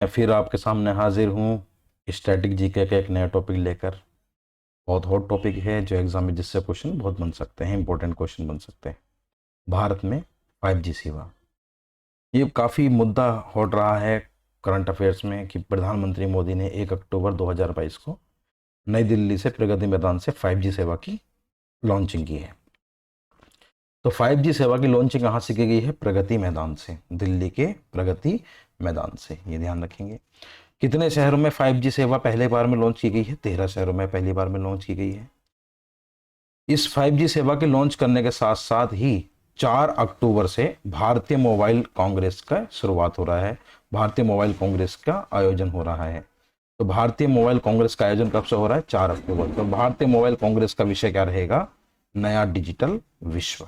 मैं फिर आपके सामने हाजिर हूँ स्टैटिक जीके का एक नया टॉपिक लेकर। बहुत हॉट टॉपिक है जो एग्जाम में जिससे क्वेश्चन बहुत बन सकते हैं, इंपॉर्टेंट क्वेश्चन बन सकते हैं। भारत में 5G सेवा, ये काफ़ी मुद्दा हॉट रहा है करंट अफेयर्स में कि प्रधानमंत्री मोदी ने 1 अक्टूबर 2022 को नई दिल्ली से प्रगति मैदान से 5G सेवा की लॉन्चिंग की है। तो 5G सेवा की लॉन्चिंग कहाँ से की गई है? प्रगति मैदान से, दिल्ली के प्रगति मैदान से, ये ध्यान रखेंगे। कितने शहरों में 5G सेवा पहले बार में लॉन्च की गई है? 13 शहरों में पहली बार में लॉन्च की गई है। इस 5G सेवा के लॉन्च करने के साथ साथ ही 4 अक्टूबर से भारतीय मोबाइल कांग्रेस का शुरुआत हो रहा है। भारतीय मोबाइल कांग्रेस का आयोजन हो रहा है। तो भारतीय मोबाइल कांग्रेस का आयोजन कब से हो रहा है? 4 अक्टूबर। तो भारतीय मोबाइल कांग्रेस का विषय क्या रहेगा? नया डिजिटल विश्व।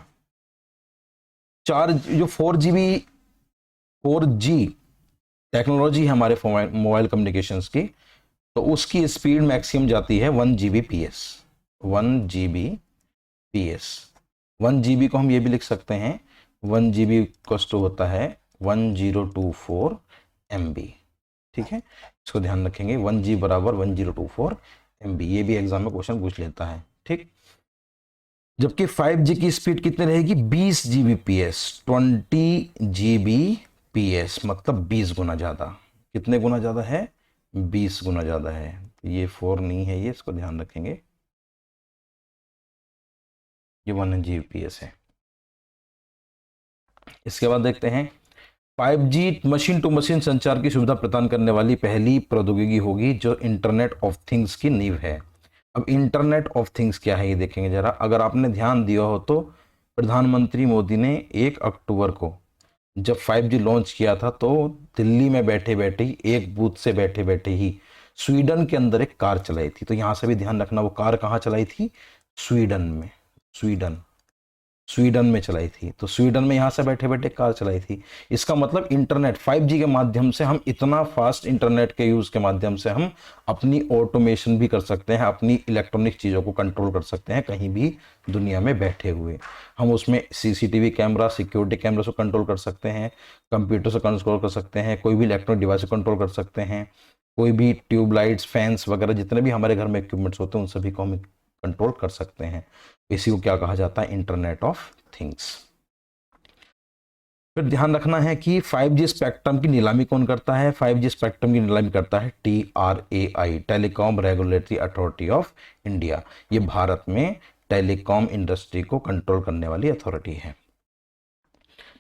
4 जो 4G टेक्नोलॉजी है हमारे मोबाइल कम्युनिकेशंस की, तो उसकी स्पीड मैक्सिमम जाती है 1 Gbps। 1 Gbps, 1 GB को हम ये भी लिख सकते हैं 1 GB कॉस्ट होता है 1024 MB। ठीक है, इसको ध्यान रखेंगे। 1G बराबर 1024 MB, ये भी एग्जाम में क्वेश्चन पूछ लेता है। ठीक, जबकि 5G की स्पीड कितनी रहेगी? 20 Gbps, 20 Gbps, मतलब 20 गुना ज़्यादा। कितने गुना ज़्यादा है? 20 गुना ज़्यादा है। ये 4 नहीं है, ये इसको ध्यान रखेंगे, ये 1 Gbps है। इसके बाद देखते हैं 5G मशीन टू मशीन संचार की सुविधा प्रदान करने वाली पहली प्रौद्योगिकी होगी जो इंटरनेट ऑफ थिंग्स की नींव है। अब इंटरनेट ऑफ थिंग्स क्या है ये देखेंगे जरा। अगर आपने ध्यान दिया हो तो प्रधानमंत्री मोदी ने 1 अक्टूबर को जब 5G लॉन्च किया था तो दिल्ली में बैठे बैठे ही, एक बूथ से बैठे बैठे ही स्वीडन के अंदर एक कार चलाई थी। तो यहां से भी ध्यान रखना, वो कार कहाँ चलाई थी? स्वीडन में। स्वीडन, स्वीडन में चलाई थी। तो स्वीडन में यहां से बैठे बैठे कार चलाई थी। इसका मतलब इंटरनेट 5G के माध्यम से हम इतना फास्ट इंटरनेट के यूज के माध्यम से हम अपनी ऑटोमेशन भी कर सकते हैं, अपनी इलेक्ट्रॉनिक चीज़ों को कंट्रोल कर सकते हैं कहीं भी दुनिया में बैठे हुए। हम उसमें CCTV कैमरा, सिक्योरिटी कैमरा से कंट्रोल कर सकते हैं, कंप्यूटर से कंट्रोल कर सकते हैं, कोई भी इलेक्ट्रॉनिक डिवाइस से कंट्रोल कर सकते हैं, कोई भी ट्यूबलाइट्स, फैंस वगैरह जितने भी हमारे घर में इक्विपमेंट्स होते हैं उन सभी को हम कंट्रोल कर सकते हैं। इसी को क्या कहा जाता है? Internet of things. फिर ध्यान रखना है कि 5G स्पेक्ट्रम की नीलामी कौन करता है? 5G स्पेक्ट्रम की नीलामी करता है TRAI, telecom regulatory authority of India. ये भारत में टेलीकॉम इंडस्ट्री को कंट्रोल करने वाली अथॉरिटी है।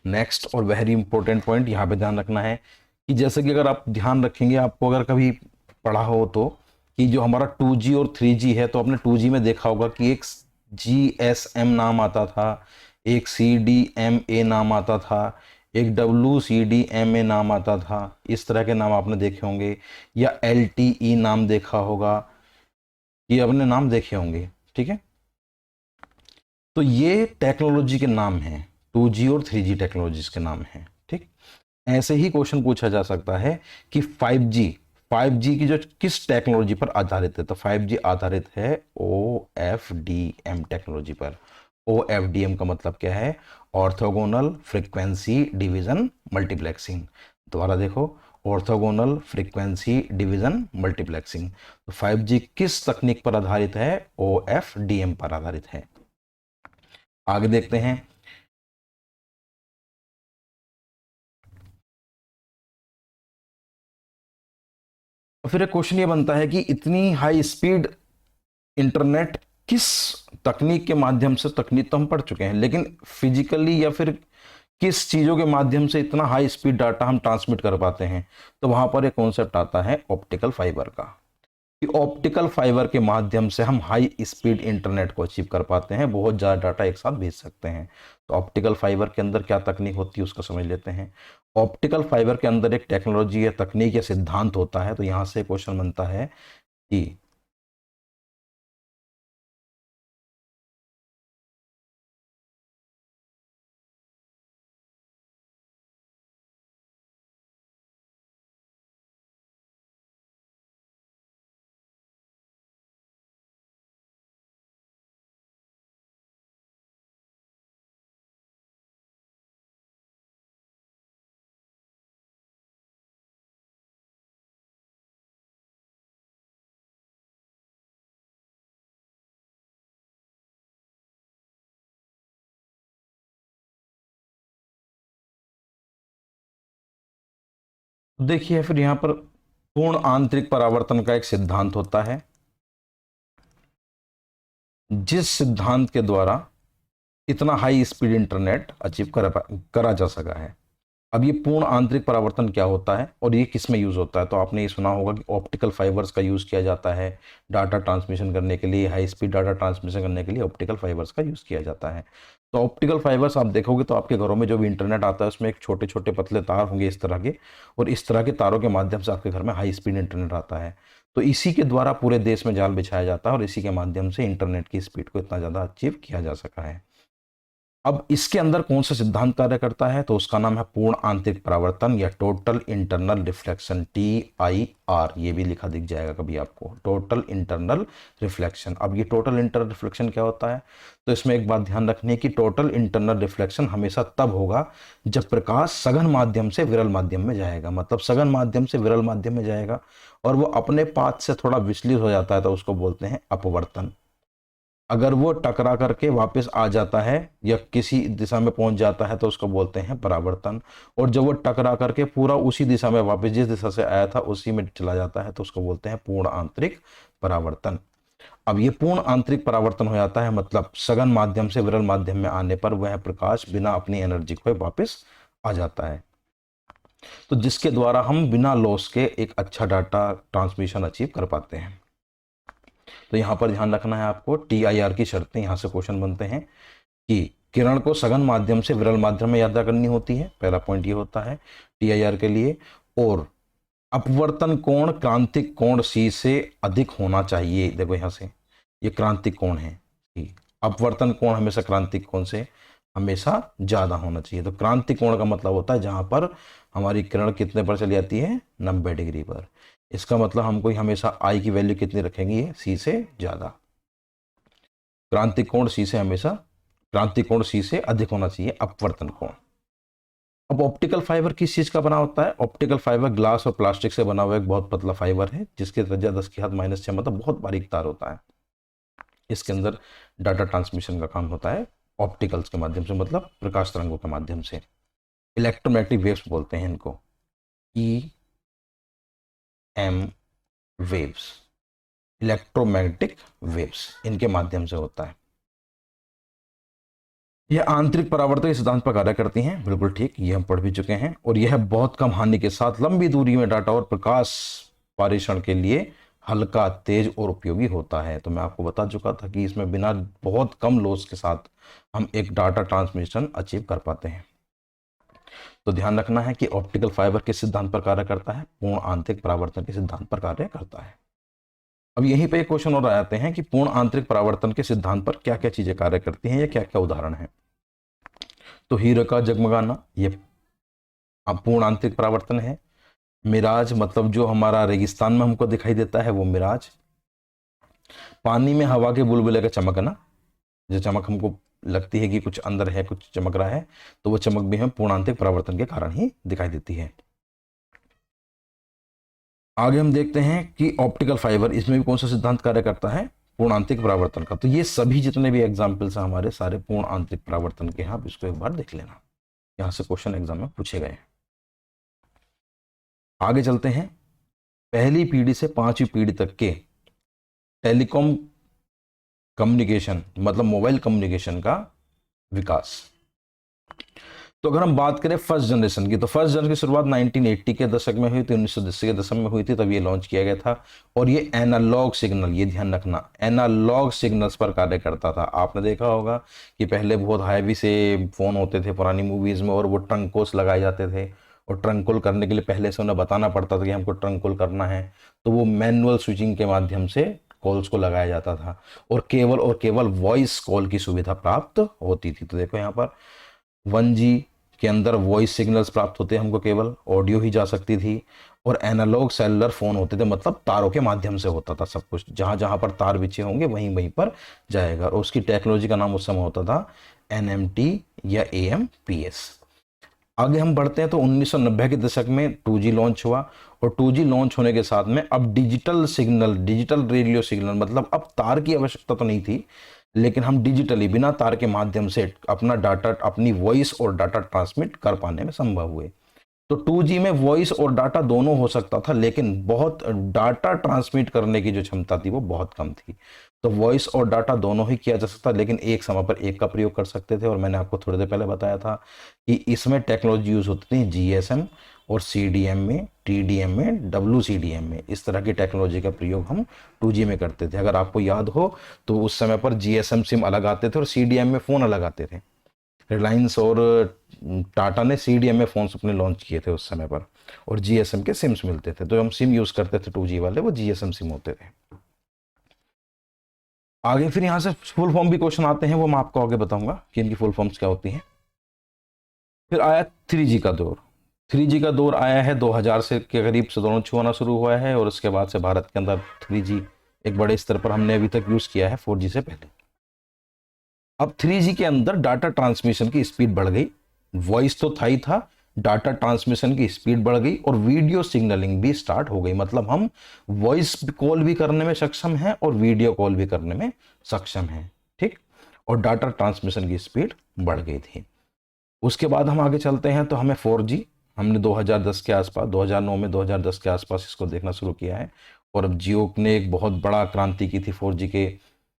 नेक्स्ट और वेरी इंपॉर्टेंट पॉइंट यहाँ पे ध्यान रखना है कि जैसे कि अगर आप ध्यान रखेंगे, आपको अगर कभी पढ़ा हो तो कि जो हमारा 2G और 3G है, तो आपने 2G में देखा होगा कि एक GSM नाम आता था, एक CDMA नाम आता था, एक WCDMA नाम आता था। इस तरह के नाम आपने देखे होंगे, या LTE नाम देखा होगा, ये अपने नाम देखे होंगे। ठीक है, तो ये टेक्नोलॉजी के नाम हैं, 2G और 3G टेक्नोलॉजीज के नाम हैं। ठीक, ऐसे ही क्वेश्चन पूछा जा सकता है कि 5G की जो किस टेक्नोलॉजी पर आधारित है? तो 5G आधारित है OFDM टेक्नोलॉजी पर। OFDM का मतलब क्या है? Orthogonal frequency division multiplexing. दोबारा देखो, ऑर्थोगोनल फ्रीक्वेंसी डिवीजन मल्टीप्लेक्सिंग। तो 5G किस तकनीक पर आधारित है? OFDM पर आधारित है। आगे देखते हैं। फिर एक क्वेश्चन ये बनता है कि इतनी हाई स्पीड इंटरनेट किस तकनीक के माध्यम से, तकनीक तो हम पढ़ चुके हैं, लेकिन फिजिकली या फिर किस चीजों के माध्यम से इतना हाई स्पीड डाटा हम ट्रांसमिट कर पाते हैं? तो वहां पर एक कॉन्सेप्ट आता है ऑप्टिकल फाइबर का, कि ऑप्टिकल फाइबर के माध्यम से हम हाई स्पीड इंटरनेट को अचीव कर पाते हैं, बहुत ज़्यादा डाटा एक साथ भेज सकते हैं। तो ऑप्टिकल फाइबर के अंदर क्या तकनीक होती है उसको समझ लेते हैं। ऑप्टिकल फाइबर के अंदर एक टेक्नोलॉजी या तकनीक या सिद्धांत होता है। तो यहाँ से क्वेश्चन बनता है कि तो देखिए फिर यहाँ पर पूर्ण आंतरिक परावर्तन का एक सिद्धांत होता है, जिस सिद्धांत के द्वारा इतना हाई स्पीड इंटरनेट अचीव करा जा सका है। अब ये पूर्ण आंतरिक परावर्तन क्या होता है और ये किस में यूज होता है? तो आपने ये सुना होगा कि ऑप्टिकल फाइबर्स का यूज किया जाता है डाटा ट्रांसमिशन करने के लिए, हाई स्पीड डाटा ट्रांसमिशन करने के लिए ऑप्टिकल फाइबर्स का यूज किया जाता है। तो ऑप्टिकल फाइबर्स आप देखोगे तो आपके घरों में जो भी इंटरनेट आता है उसमें एक छोटे छोटे पतले तार होंगे इस तरह के, और इस तरह के तारों के माध्यम से आपके घर में हाई स्पीड इंटरनेट आता है। तो इसी के द्वारा पूरे देश में जाल बिछाया जाता है और इसी के माध्यम से इंटरनेट की स्पीड को इतना ज़्यादा अचीव किया जा सका है। अब इसके अंदर कौन सा सिद्धांत कार्य करता है? तो उसका नाम है पूर्ण आंतरिक परावर्तन या टोटल इंटरनल रिफ्लेक्शन, TIR। ये भी लिखा दिख जाएगा कभी आपको, टोटल इंटरनल रिफ्लेक्शन। अब ये टोटल इंटरनल रिफ्लेक्शन क्या होता है? तो इसमें एक बात ध्यान रखनी है कि टोटल इंटरनल रिफ्लेक्शन हमेशा तब होगा जब प्रकाश सघन माध्यम से विरल माध्यम में जाएगा। मतलब सघन माध्यम से विरल माध्यम में जाएगा और वो अपने पाथ से थोड़ा विचलित हो जाता है तो उसको बोलते हैं अपवर्तन। अगर वो टकरा करके वापस आ जाता है या किसी दिशा में पहुंच जाता है तो उसको बोलते हैं परावर्तन। और जब वो टकरा करके पूरा उसी दिशा में वापस जिस दिशा से आया था उसी में चला जाता है तो उसको बोलते हैं पूर्ण आंतरिक परावर्तन। अब ये पूर्ण आंतरिक परावर्तन हो जाता है मतलब सघन माध्यम से विरल माध्यम में आने पर वह प्रकाश बिना अपनी एनर्जी खोए वापस आ जाता है, तो जिसके द्वारा हम बिना लॉस के एक अच्छा डाटा ट्रांसमिशन अचीव कर पाते हैं। तो यहाँ पर ध्यान रखना है आपको, TIR की शर्तें यहाँ से क्वेश्चन बनते हैं कि किरण को सघन माध्यम से विरल माध्यम में यात्रा करनी होती है, पहला पॉइंट ये होता है TIR के लिए। और अपवर्तन कोण क्रांतिक कोण C से अधिक होना चाहिए। देखो यहाँ से ये क्रांतिक कोण है, अपवर्तन कोण हमेशा क्रांतिक कोण से हमेशा ज्यादा होना चाहिए। तो क्रांतिक कोण का मतलब होता है जहां पर हमारी किरण कितने पर चली जाती है, 90 डिग्री पर। इसका मतलब हमको हमेशा आई की वैल्यू कितनी रखेंगे, C से ज्यादा। क्रांतिक कोण C से हमेशा, क्रांतिक कोण C से अधिक होना चाहिए अपवर्तन कोण। अब ऑप्टिकल फाइबर किस चीज का बना होता है? ऑप्टिकल फाइबर ग्लास और प्लास्टिक से बना हुआ एक बहुत पतला फाइबर है जिसके त्रिज्या 10⁻⁻⁶ मतलब बहुत बारीक तार होता है। इसके अंदर डाटा ट्रांसमिशन का काम होता है ऑप्टिकल्स के माध्यम से, मतलब प्रकाश तरंगों के माध्यम से। इलेक्ट्रोमैग्नेटिक वेव्स बोलते हैं इनको, EM वेव्स, इलेक्ट्रोमैग्नेटिक वेव्स, इनके माध्यम से होता है। यह आंतरिक परावर्तन के सिद्धांत पर कार्य करती हैं, बिल्कुल ठीक, ये हम पढ़ भी चुके हैं। और यह बहुत कम हानि के साथ लंबी दूरी में डाटा और प्रकाश पारेषण के लिए हल्का, तेज और उपयोगी होता है। तो मैं आपको बता चुका था कि इसमें बिना बहुत कम लॉस के साथ हम एक डाटा ट्रांसमिशन अचीव कर पाते हैं। तो ध्यान रखना है कि ऑप्टिकल फाइबर किस सिद्धांत पर कार्य करता है? पूर्ण आंतरिक परावर्तन के सिद्धांत पर कार्य करता है। अब यहीं पे एक क्वेश्चन और आते हैं कि पूर्ण आंतरिक परावर्तन के सिद्धांत पर क्या क्या चीजें कार्य करती हैं या क्या क्या उदाहरण है। तो हीरे का जगमगाना, ये पूर्ण आंतरिक परावर्तन है। मिराज मतलब जो हमारा रेगिस्तान में हमको दिखाई देता है वो मिराज। पानी में हवा के बुलबुले का चमकना, जो चमक हमको लगती है कि कुछ अंदर है, कुछ चमक रहा है, तो वो चमक भी हमें पूर्ण आंतरिक परावर्तन के कारण ही दिखाई देती है। आगे हम देखते हैं कि ऑप्टिकल फाइबर, इसमें भी कौन सा सिद्धांत कार्य करता है? पूर्ण आंतरिक परावर्तन का। तो ये सभी जितने भी एग्जाम्पल्स हैं हमारे सारे पूर्ण आंतरिक परावर्तन के हैं, आप इसको एक बार देख लेना, यहां से क्वेश्चन एग्जाम में पूछे गए। आगे चलते हैं, पहली पीढ़ी से 5वीं पीढ़ी तक के टेलीकॉम कम्युनिकेशन मतलब मोबाइल कम्युनिकेशन का विकास। तो अगर हम बात करें फर्स्ट जनरेशन की, तो फर्स्ट जनरेशन की शुरुआत 1980 के दशक में हुई थी, 1980 के दशक में हुई थी, तब ये लॉन्च किया गया था। और ये एनालॉग सिग्नल, ये ध्यान रखना, एनालॉग सिग्नल्स पर कार्य करता था। आपने देखा होगा कि पहले बहुत हैवी से फोन होते थे पुरानी मूवीज में, और वो ट्रंक कॉल्स लगाए जाते थे, और ट्रंक कॉल करने के लिए पहले से उन्हें बताना पड़ता था कि हमको ट्रंक कॉल करना है, तो वो मैनुअल स्विचिंग के माध्यम से कॉल्स को लगाया जाता था और केवल वॉइस कॉल की सुविधा प्राप्त होती थी। तो देखो यहाँ पर 1G के अंदर वॉइस सिग्नल्स प्राप्त होते हैं हमको, केवल ऑडियो ही जा सकती थी। और एनालॉग सेलुलर फोन होते थे, मतलब तारों के माध्यम से होता था सब कुछ, जहां जहां पर तार बिछे होंगे वहीं वहीं पर जाएगा। और उसकी टेक्नोलॉजी का नाम उस समय होता था NMT या AMPS। आगे हम बढ़ते हैं तो 1990 के दशक में 2G लॉन्च हुआ, और 2G लॉन्च होने के साथ में अब digital signal, digital radio signal, मतलब अब तार की आवश्यकता तो नहीं थी, लेकिन हम डिजिटली बिना तार के माध्यम से अपना डाटा, अपनी वॉइस और डाटा ट्रांसमिट कर पाने में संभव हुए। तो 2G में वॉइस और डाटा दोनों हो सकता था, लेकिन बहुत डाटा ट्रांसमिट करने की जो क्षमता थी वो बहुत कम थी। तो वॉइस और डाटा दोनों ही किया जा सकता, लेकिन एक समय पर एक का प्रयोग कर सकते थे। और मैंने आपको थोड़ी देर पहले बताया था कि इसमें टेक्नोलॉजी यूज होती थी GSM और CDM में, TDM में, WCDM में। इस तरह की टेक्नोलॉजी का प्रयोग हम 2G में करते थे। अगर आपको याद हो तो उस समय पर GSM सिम अलग आते थे और CDM में फ़ोन अलग आते थे। रिलायंस और टाटा ने CDM में फ़ोन्स अपने लॉन्च किए थे उस समय पर, और GSM के सिम्स मिलते थे। तो हम सिम यूज़ करते थे 2G वाले, वो GSM सिम होते थे। आगे फिर यहाँ से फुल फॉर्म भी क्वेश्चन आते हैं, वो मैं आपको आगे बताऊंगा कि इनकी फुल फॉर्म्स क्या होती हैं। फिर आया 3G का दौर। 3G का दौर आया है 2000 से के करीब से दोनों छुआना शुरू हुआ है, और उसके बाद से भारत के अंदर 3G एक बड़े स्तर पर हमने अभी तक यूज़ किया है 4G से पहले। अब 3G के अंदर डाटा ट्रांसमिशन की स्पीड बढ़ गई। वॉइस तो था ही था, डाटा ट्रांसमिशन की स्पीड बढ़ गई और वीडियो सिग्नलिंग भी स्टार्ट हो गई। मतलब हम वॉइस कॉल भी करने में सक्षम हैं और वीडियो कॉल भी करने में सक्षम हैं, ठीक। और डाटा ट्रांसमिशन की स्पीड बढ़ गई थी। उसके बाद हम आगे चलते हैं तो हमें 4G, हमने 2010 के आसपास, 2009 में 2010 के आसपास इसको देखना शुरू किया है। और अब जियो ने एक बहुत बड़ा क्रांति की थी 4G के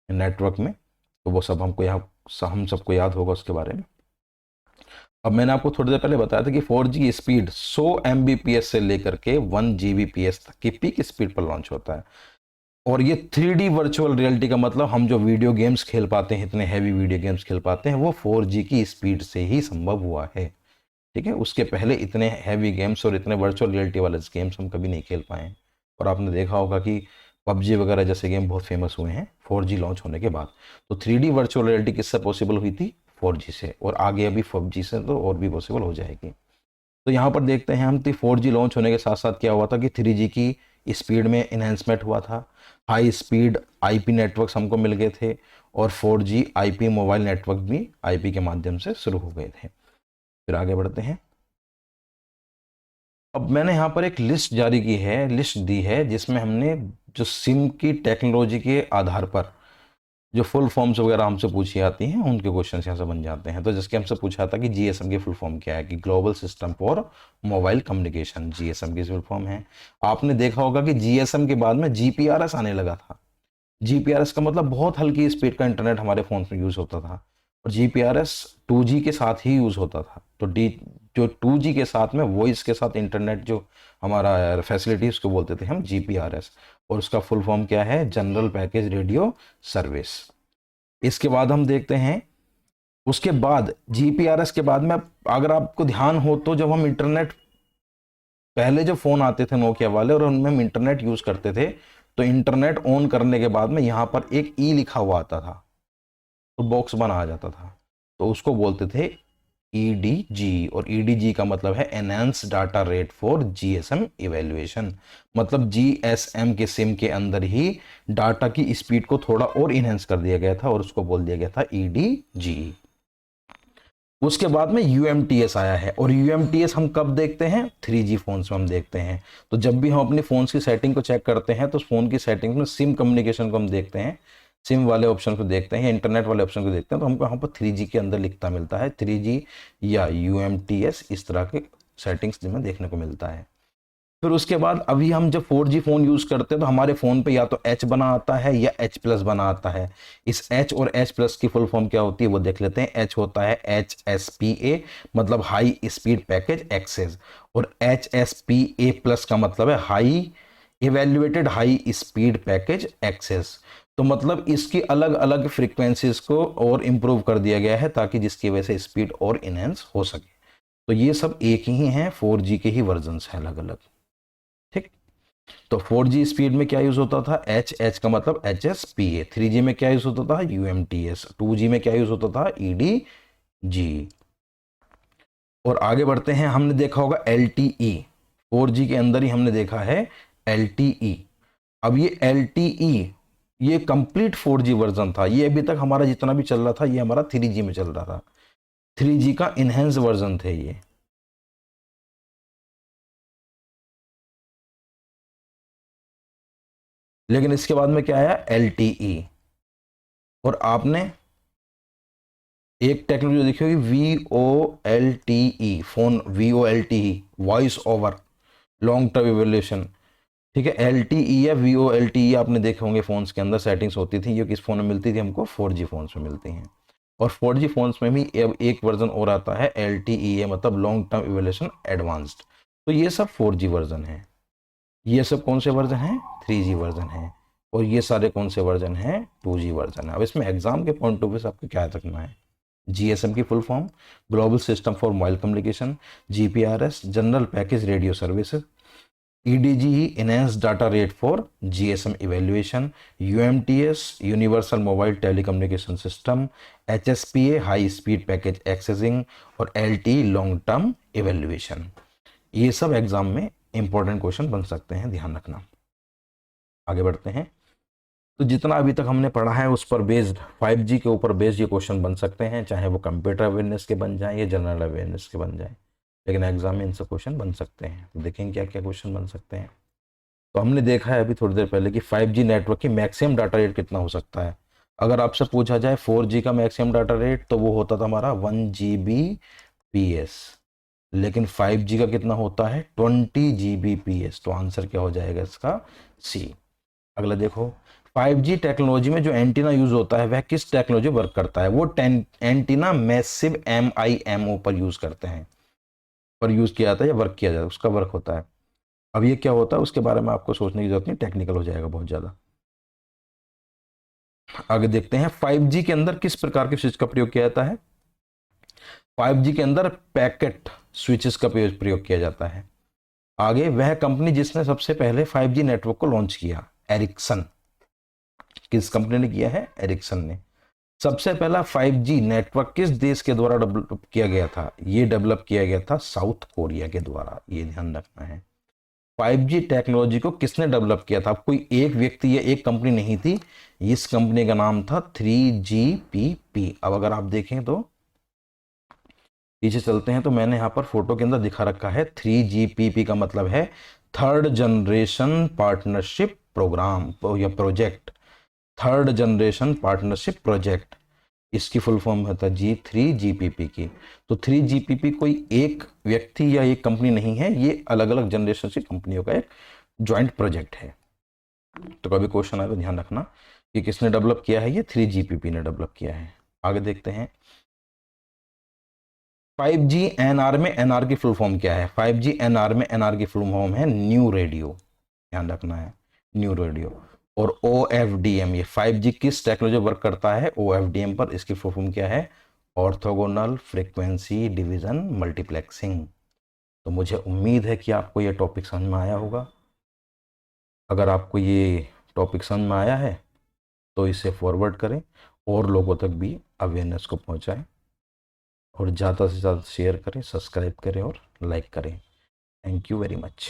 नेटवर्क में, तो वो सब हमको यहाँ हम सबको याद होगा उसके बारे में। अब मैंने आपको थोड़ी देर पहले बताया था कि 4G स्पीड 100 Mbps से लेकर के 1 Gbps तक की पीक स्पीड पर लॉन्च होता है। और ये 3D वर्चुअल रियलिटी का मतलब हम जो वीडियो गेम्स खेल पाते हैं, इतने हैवी वीडियो गेम्स खेल पाते हैं, वो 4G की स्पीड से ही संभव हुआ है, ठीक है। उसके पहले इतने हैवी गेम्स और इतने वर्चुअल रियलिटी वाले गेम्स हम कभी नहीं खेल पाए हैं। और आपने देखा होगा कि PUBG वगैरह जैसे गेम बहुत फेमस हुए हैं 4G लॉन्च होने के बाद। तो 3D वर्चुअल रियलिटी किससे पॉसिबल हुई थी? 4G से, और आगे अभी 5G से तो और भी पॉसिबल हो जाएगी। तो यहाँ पर देखते हैं हम, तो 4G लॉन्च होने के साथ साथ क्या हुआ था कि 3G की स्पीड में इन्हेंसमेंट हुआ था। हाई स्पीड IP नेटवर्क्स हमको मिल गए थे, और 4G IP मोबाइल नेटवर्क भी IP के माध्यम से शुरू हो गए थे। फिर आगे बढ़ते हैं। अब मैंने यहाँ पर एक लिस्ट जारी की है, लिस्ट दी है, जिसमें हमने जो सिम की टेक्नोलॉजी के आधार पर जो फुल फॉर्म्स वगैरह हमसे पूछी आती हैं, उनके क्वेश्चन यहाँ से बन जाते हैं। तो जिसके हमसे पूछा था कि GSM की फुल फॉर्म क्या है, कि global system for mobile communication, GSM की फुल फॉर्म है। आपने देखा होगा कि GSM के बाद में GPRS आने लगा था। GPRS का मतलब बहुत हल्की स्पीड का इंटरनेट हमारे फोन में यूज होता था, और GPRS 2G के साथ ही यूज होता था। तो जो 2G के साथ में वॉइस के साथ इंटरनेट जो हमारा फैसिलिटी, उसको बोलते थे हम GPRS। और उसका फुल फॉर्म क्या है? General package radio service. इसके बाद हम देखते हैं, उसके बाद GPRS के बाद में, अगर आपको ध्यान हो तो जब हम इंटरनेट, पहले जो फोन आते थे नोकिया वाले और उनमें हम इंटरनेट यूज करते थे, तो इंटरनेट ऑन करने के बाद में यहाँ पर एक लिखा हुआ आता था, तो बॉक्स बना आ जाता था, तो उसको बोलते थे EDG। और EDG का मतलब है enhance data rate for GSM evaluation. मतलब GSM के सिम के अंदर ही डाटा की स्पीड को थोड़ा और इनहेंस कर दिया गया था, और उसको बोल दिया गया था EDG। उसके बाद में UMTS आया है, और UMTS हम कब देखते हैं? 3G फोन्स में हम देखते हैं। तो जब भी हम अपने फोन्स की सेटिंग को चेक करते हैं, तो फोन की सेटिंग में सिम कम्युनिकेशन को हम देखते हैं, सिम वाले ऑप्शन को देखते हैं या इंटरनेट वाले ऑप्शन को देखते हैं, तो हमको यहाँ पर 3G के अंदर लिखता मिलता है 3G या UMTS, इस तरह के सेटिंग्स में देखने को मिलता है। फिर उसके बाद अभी हम जब 4G फोन यूज करते हैं, तो हमारे फोन पे या तो H बना आता है या H+ बना आता है। इस H और H+ की फुल फॉर्म क्या होती है वो देख लेते हैं। H होता है HSPA, मतलब हाई स्पीड पैकेज एक्सेस, और HSPA+ का मतलब है high evaluated high speed package access. तो मतलब इसकी अलग अलग फ्रीक्वेंसीज को और इम्प्रूव कर दिया गया है, ताकि जिसकी वजह से स्पीड और इनहेंस हो सके। तो ये सब एक ही हैं, 4G के ही वर्जन्स हैं अलग अलग, ठीक। तो 4G स्पीड में क्या यूज होता था? H का मतलब HSPA। 3G में क्या यूज होता था? UMTS। 2G में क्या यूज होता था? EDG। और आगे बढ़ते हैं, हमने देखा होगा LTE। 4G के अंदर ही हमने देखा है LTE। अब ये LTE, ये कंप्लीट 4G वर्जन था। ये अभी तक हमारा जितना भी चल रहा था, ये हमारा 3G में चल रहा था। 3G का इनहेंस वर्जन थे ये। लेकिन इसके बाद में क्या आया? LTE। और आपने एक टेक्नोलॉजी देखी होगी VoLTE, phone VoLTE, voice over long term evolution, ठीक है। LTE या VoLTE आपने देखे होंगे फोन्स के अंदर सेटिंग्स होती थी, ये किस फोन में मिलती थी हमको, 4G फोन्स में मिलती हैं। और 4G फोन्स में भी अब एक वर्जन और आता है LTE, मतलब लॉन्ग टर्म इवोल्यूशन एडवांस्ड। तो ये सब 4G वर्जन है। ये सब कौन से वर्जन है, 3G वर्जन है। और ये सारे कौन से वर्जन हैं, 2G वर्जन है। अब इसमें एग्जाम के पॉइंट ऑफ व्यू से आपको क्या रखना है, GSM की full form global system for mobile communication, GPRS general package radio services, EDGE enhanced data rate for GSM evaluation, UMTS universal mobile telecommunication system, HSPA high speed package accessing और LTE long term evaluation. ये सब exam में important question बन सकते हैं, ध्यान रखना। आगे बढ़ते हैं। तो जितना अभी तक हमने पढ़ा है उस पर बेस्ड, 5G के ऊपर बेस्ड ये क्वेश्चन बन सकते हैं, चाहे वो कंप्यूटर अवेयरनेस के बन जाए या जनरल अवेयरनेस के बन जाए, लेकिन एग्जाम में इनसे क्वेश्चन बन सकते हैं। तो देखेंगे क्या क्या क्वेश्चन बन सकते हैं। तो हमने देखा है अभी थोड़ी देर पहले कि 5G नेटवर्क की मैक्सिमम डाटा रेट कितना हो सकता है। अगर आपसे पूछा जाए 4G का मैक्सिमम डाटा रेट, तो वो होता था हमारा 1 Gbps, लेकिन 5G का कितना होता है, 20 Gbps। तो आंसर क्या हो जाएगा इसका, सी। अगला देखो, 5G टेक्नोलॉजी में जो एंटीना यूज होता है वह किस टेक्नोलॉजी वर्क करता है, वो एंटीना मैसिव MIMO पर यूज करते हैं, पर यूज किया जाता है या वर्क किया जाता है, उसका वर्क होता है। अब ये क्या होता है उसके बारे में आपको सोचने की जरूरत नहीं, टेक्निकल हो जाएगा बहुत ज्यादा। आगे देखते हैं, 5G के अंदर किस प्रकार के स्विच का प्रयोग किया जाता है। 5G के अंदर पैकेट स्विचेस का प्रयोग किया जाता है। आगे, वह कंपनी जिसने सबसे पहले 5G नेटवर्क को लॉन्च किया, एरिक्सन। किस कंपनी ने किया है, एरिक्सन ने। सबसे पहला 5G नेटवर्क किस देश के द्वारा डेवलप किया गया था, ये डेवलप किया गया था साउथ कोरिया के द्वारा, ये ध्यान रखना है। 5G टेक्नोलॉजी को किसने डेवलप किया था, अब कोई एक व्यक्ति या एक कंपनी नहीं थी, इस कंपनी का नाम था 3GPP। अब अगर आप देखें तो पीछे चलते हैं, तो मैंने यहाँ पर फोटो के अंदर दिखा रखा है 3GPP का मतलब है थर्ड जनरेशन पार्टनरशिप प्रोग्राम या project, third generation partnership project. इसकी फुल फॉर्म होता है G3GPP की। तो 3GPP कोई एक व्यक्ति या एक कंपनी नहीं है, ये अलग अलग जनरेशन से कंपनियों का एक ज्वाइंट प्रोजेक्ट है। तो कभी क्वेश्चन आए तो ध्यान रखना कि किसने डेवलप किया है, ये 3GPP ने डेवलप किया है। आगे देखते हैं, 5G NR में NR की फुल फॉर्म क्या है, 5G NR में NR की फुल फॉर्म है न्यू रेडियो, ध्यान रखना है, न्यू रेडियो। और OFDM, ये 5G किस टेक्नोलॉजी वर्क करता है, OFDM पर, इसकी फुल फॉर्म क्या है, ऑर्थोगोनल फ्रीक्वेंसी डिवीजन मल्टीप्लेक्सिंग। तो मुझे उम्मीद है कि आपको ये टॉपिक समझ में आया होगा। अगर आपको ये टॉपिक समझ में आया है तो इसे फॉरवर्ड करें और लोगों तक भी अवेयरनेस को पहुंचाएं, और ज़्यादा से ज़्यादा शेयर करें, सब्सक्राइब करें और लाइक करें। Thank you very much.